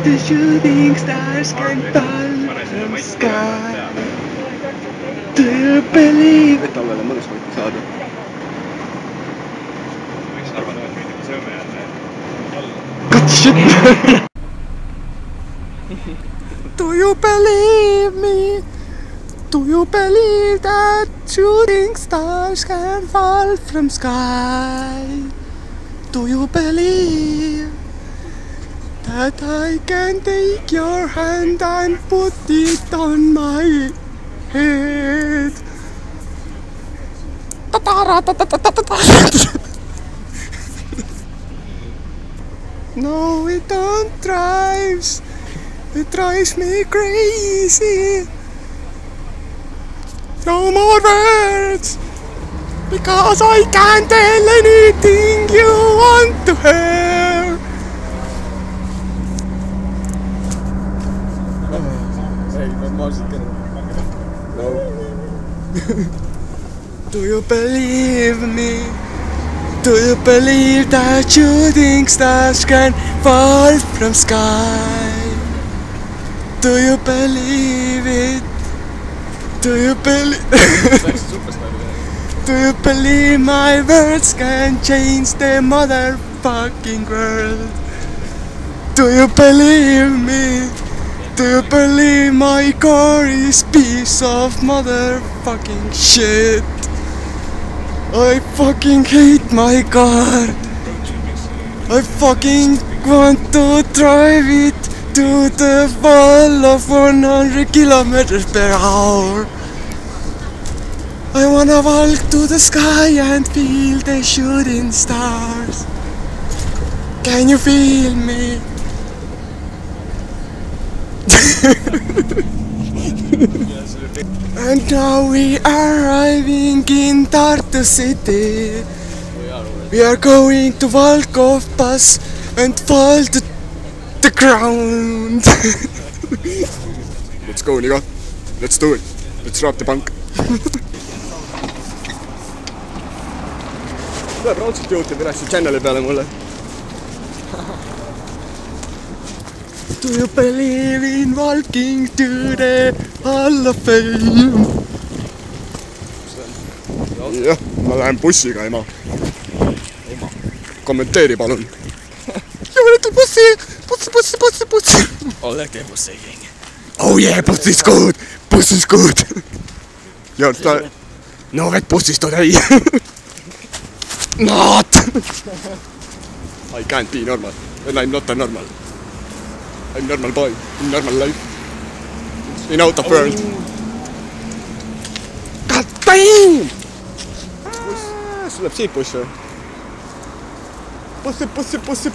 the shooting stars can fall from sky. Do you believe? Et tallele mõnus võiti saada. Võiks arvata, et meeldib sööme jälle alla. God shit! Do you believe me? Do you believe that shooting stars can fall from sky? Do you believe that I can take your hand and put it on my head? No, it don't drives. It drives me crazy. No more words, because I can't tell anything you want to hear. Hey, normaalselt ka. No. Do you believe me? Do you believe that shooting stars can fall from sky? Do you believe it? Do you believe? Do you believe my words can change the motherfucking world? Do you believe me? Do you believe my car is piece of motherfucking shit? I fucking hate my car. I fucking want to drive it to the wall of 100 kilometers per hour. I wanna walk to the sky and feel the shooting stars. Can you feel me? And now we are arriving in Tartu city. We are going to walk off bus and fall to the ground. Let's go, nigga. Let's do it. Let's rob the bank. Tuleb raudselt juurde üles channeli peale mulle. Do you believe in walking to the Hall of Fame? Jah, ma lähen bussiga, ema. Kommenteeri palun. Ja võetud bussi! Bussi! Oleg teeb bussi king. Oh yeah, bus is good! Bus is good! Ja no vet bussis today! Not! I can't be normal. And I'm not a normal. I'm normal boy. In normal life. In out of world. God damn! Sul läheb siit buss või? Bussi! Bussi!